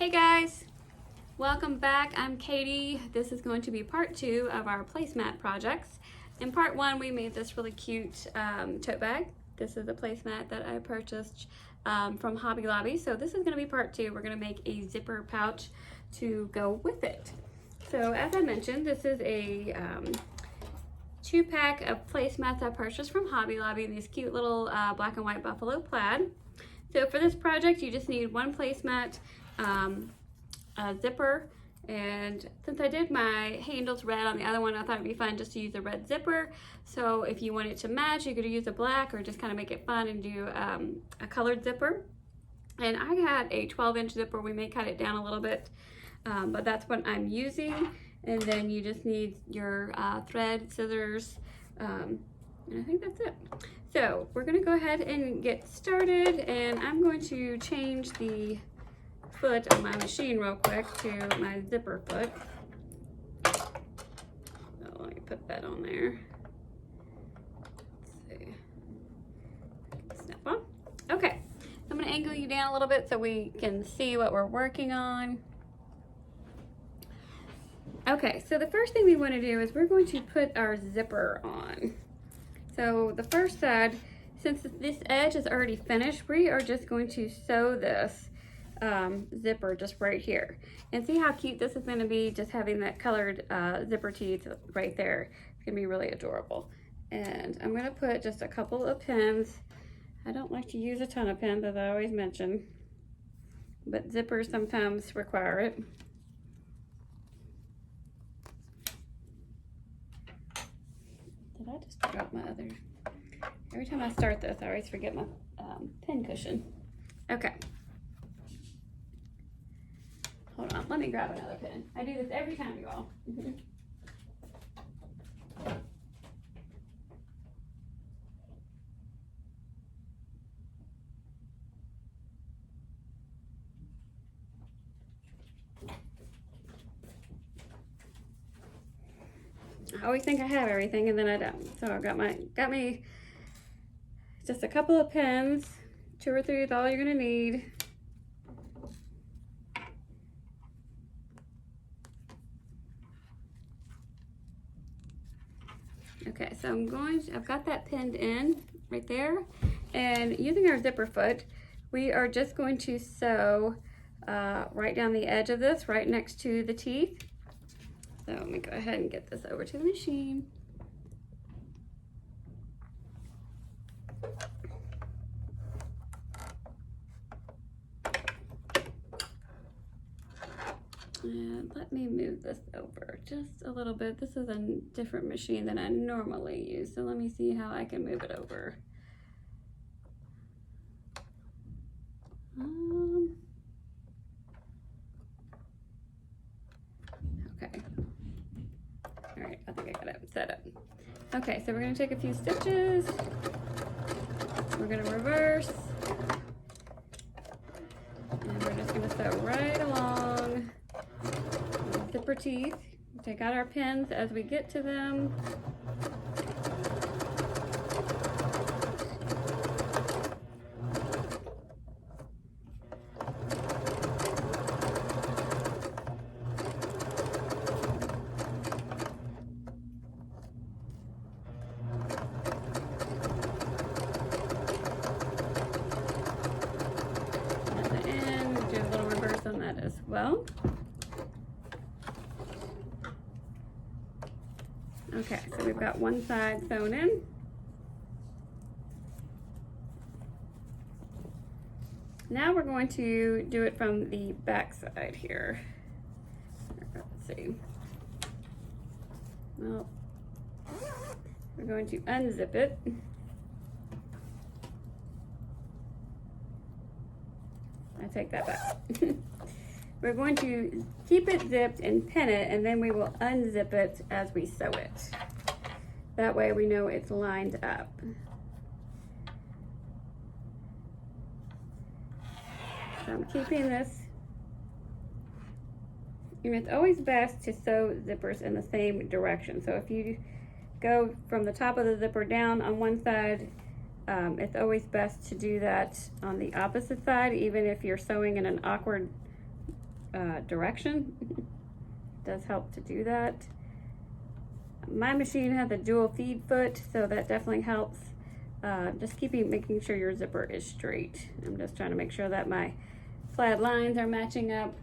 Hey guys, welcome back. I'm Katie. This is going to be part 2 of our placemat projects. In part 1 we made this really cute tote bag. This is a placemat that I purchased from Hobby Lobby. So this is going to be part 2. We're going to make a zipper pouch to go with it. So as I mentioned, this is a 2-pack of placemats I purchased from Hobby Lobby in these cute little black and white buffalo plaid. So for this project you just need one placemat, a zipper, and since I did my handles red on the other one, I thought it'd be fun just to use a red zipper. So if you want it to match, you could use a black or just kind of make it fun and do a colored zipper. And I had a 12-inch zipper. We may cut it down a little bit, but that's what I'm using. And then you just need your thread, scissors, and I think that's it. So we're gonna go ahead and get started, and I'm going to change the foot on my machine real quick to my zipper foot. So let me put that on there. Let's see. Snap on. Okay, I'm gonna angle you down a little bit so we can see what we're working on. Okay, so the first thing we want to do is we're going to put our zipper on. So the first side, since this edge is already finished, we are just going to sew this zipper just right here. And see how cute this is going to be, just having that colored zipper teeth right there. It's going to be really adorable. And I'm going to put just a couple of pins. I don't like to use a ton of pins, as I always mention, but zippers sometimes require it. Did I just drop my other? Every time I start this, I always forget my pin cushion. Okay. Hold on, let me grab another pin. I do this every time, you all. I always think I have everything and then I don't. So I got me just a couple of pins. 2 or 3 is all you're gonna need. Okay, so I've got that pinned in right there, and using our zipper foot, we are just going to sew right down the edge of this, right next to the teeth. So let me go ahead and get this over to the machine. And let me move this over just a little bit. This is a different machine than I normally use, so let me see how I can move it over. Okay. All right, I think I got it set up. Okay, so we're gonna take a few stitches. We're gonna reverse. And we're just gonna sew right along the zipper teeth. Take out our pins as we get to them. On that as well. Okay, so we've got one side sewn in. Now we're going to do it from the back side here. Let's see. Well, we're going to unzip it. I take that back. We're going to keep it zipped and pin it, and then we will unzip it as we sew it. That way we know it's lined up. So I'm keeping this. And it's always best to sew zippers in the same direction. So if you go from the top of the zipper down on one side, it's always best to do that on the opposite side, even if you're sewing in an awkward direction. It does help to do that. My machine had the dual feed foot, so that definitely helps. Just making sure your zipper is straight. I'm just trying to make sure that my plaid lines are matching up.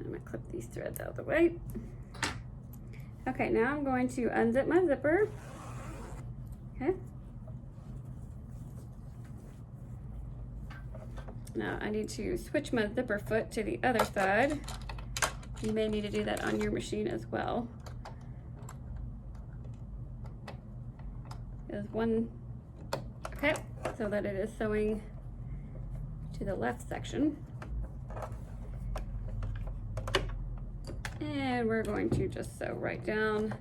I'm gonna clip these threads out of the way. Okay, now I'm going to unzip my zipper. Okay. Now I need to switch my zipper foot to the other side. You may need to do that on your machine as well. There's one, okay, so that it is sewing to the left section. And we're going to just sew right down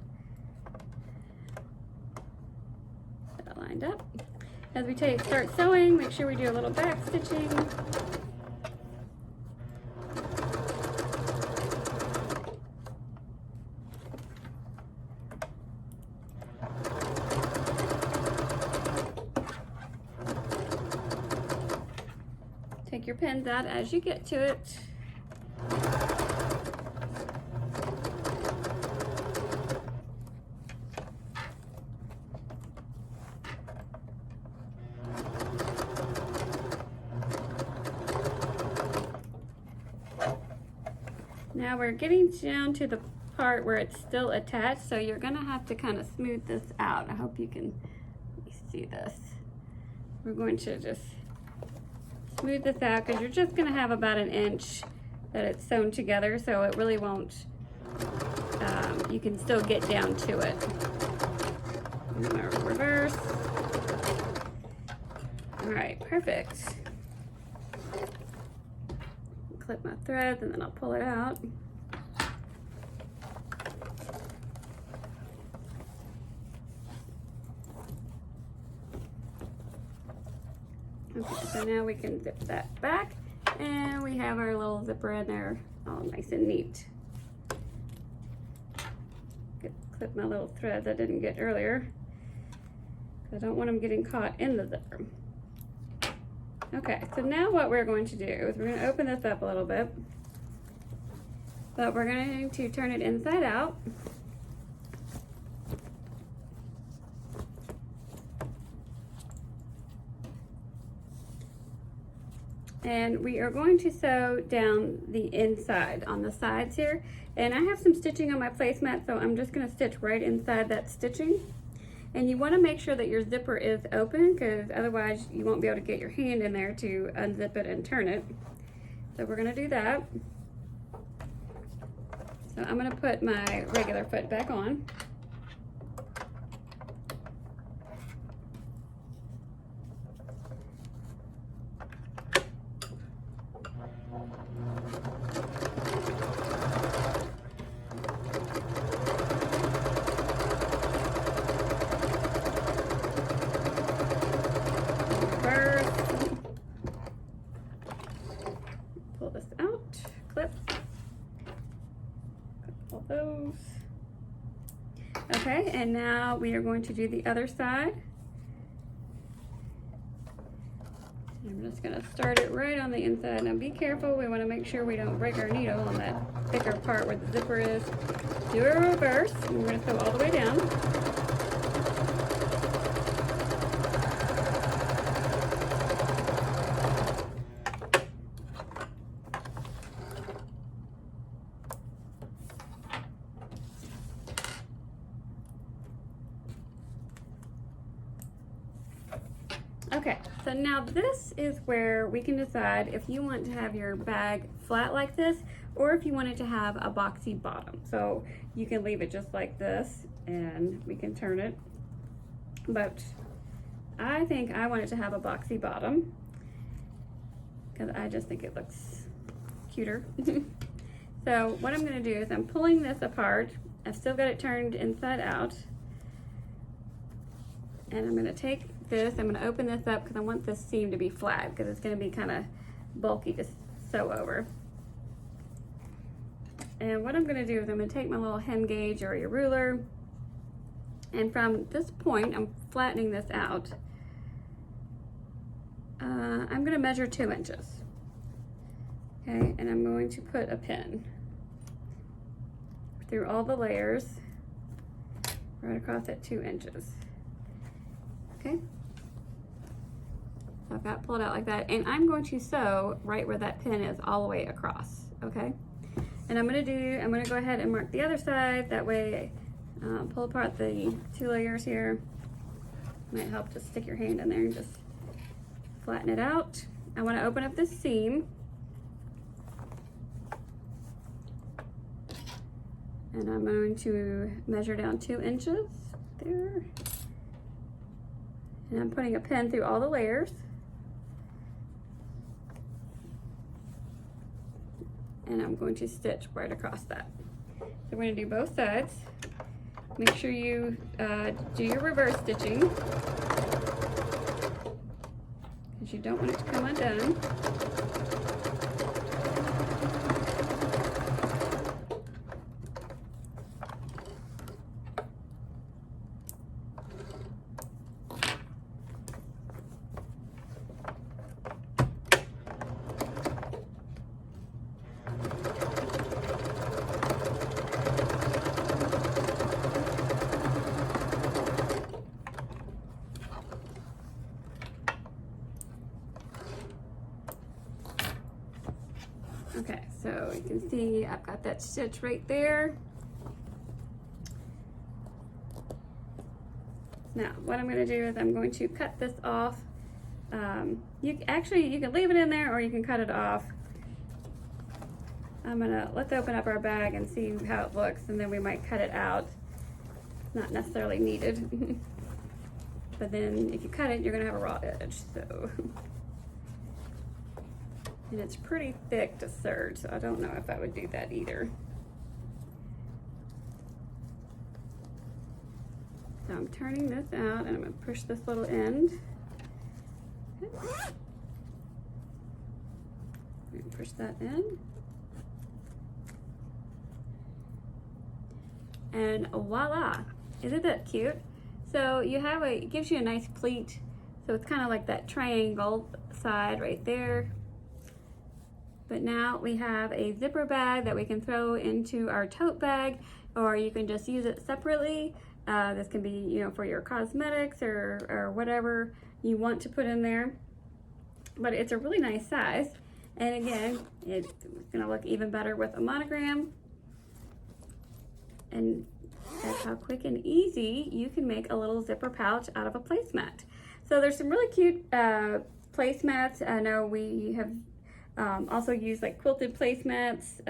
that lined up. As we start sewing, make sure we do a little back stitching. Take your pins out as you get to it. Now we're getting down to the part where it's still attached, so you're gonna have to kind of smooth this out. I hope you can see this. We're going to just smooth this out because you're just gonna have about an inch that it's sewn together, so it really won't, you can still get down to it. I'm gonna reverse. All right, perfect. Clip my threads and then I'll pull it out. Okay, so now we can zip that back and we have our little zipper in there all nice and neat. Clip my little threads I didn't get earlier. I don't want them getting caught in the zipper. Okay, so now what we're going to do is we're going to open this up a little bit, but we're going to turn it inside out. And we are going to sew down the inside on the sides here. And I have some stitching on my placemat, so I'm just going to stitch right inside that stitching. And you want to make sure that your zipper is open, because otherwise you won't be able to get your hand in there to unzip it and turn it. So we're going to do that. So I'm going to put my regular foot back on. Pull this out, clip all those. Okay, and now we are going to do the other side. I'm just going to start it right on the inside. Now be careful, we want to make sure we don't break our needle on that thicker part where the zipper is. Do a reverse, and we're going to sew all the way down. Okay, so now this is where we can decide if you want to have your bag flat like this or if you want it to have a boxy bottom. So you can leave it just like this and we can turn it. But I think I want it to have a boxy bottom because I just think it looks cuter. So what I'm going to do is I'm pulling this apart. I've still got it turned inside out. And I'm gonna take this, I'm gonna open this up because I want this seam to be flat because it's gonna be kind of bulky to sew over. And what I'm gonna do is I'm gonna take my little hem gauge or your ruler, and from this point, I'm flattening this out. I'm gonna measure 2 inches. Okay, and I'm going to put a pin through all the layers right across at 2 inches. Okay, so I've got pulled out like that, and I'm going to sew right where that pin is all the way across. Okay, and I'm gonna go ahead and mark the other side. That way, pull apart the 2 layers here. Might help to stick your hand in there and just flatten it out. I want to open up this seam. And I'm going to measure down 2 inches there. And I'm putting a pin through all the layers. And I'm going to stitch right across that. So we're going to do both sides. Make sure you do your reverse stitching, because you don't want it to come undone. Okay, so you can see I've got that stitch right there. Now, what I'm going to do is I'm going to cut this off. You can leave it in there or you can cut it off. Let's open up our bag and see how it looks, and then we might cut it out. Not necessarily needed. But then if you cut it, you're going to have a raw edge. So. And it's pretty thick to serge, so I don't know if I would do that either. So I'm turning this out, and I'm going to push this little end. Push that in. And voila! Isn't that cute? So you have it gives you a nice pleat. So it's kind of like that triangle side right there. But now we have a zipper bag that we can throw into our tote bag, or you can just use it separately. This can be, you know, for your cosmetics or whatever you want to put in there. But it's a really nice size. And again, it's gonna look even better with a monogram. And that's how quick and easy you can make a little zipper pouch out of a placemat. So there's some really cute placemats. I know we have also used like quilted placemats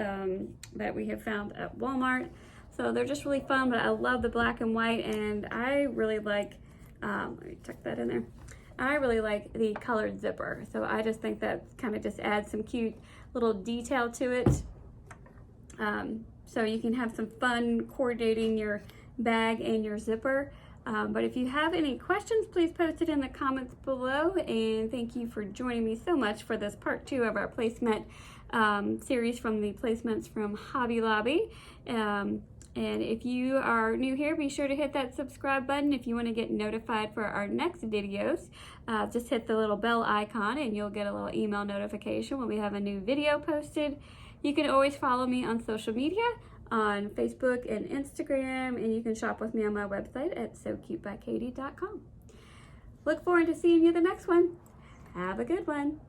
that we have found at Walmart. So they're just really fun, but I love the black and white, and I really like, let me tuck that in there. I really like the colored zipper. So I just think that kind of just adds some cute little detail to it. So you can have some fun coordinating your bag and your zipper. But if you have any questions, please post it in the comments below. And thank you for joining me so much for this part 2 of our placemat series from the placemats from Hobby Lobby. And if you are new here, be sure to hit that subscribe button. If you want to get notified for our next videos, just hit the little bell icon and you'll get a little email notification when we have a new video posted. You can always follow me on social media, on Facebook and Instagram, and you can shop with me on my website at SoCuteByKatie.com. Look forward to seeing you the next one. Have a good one.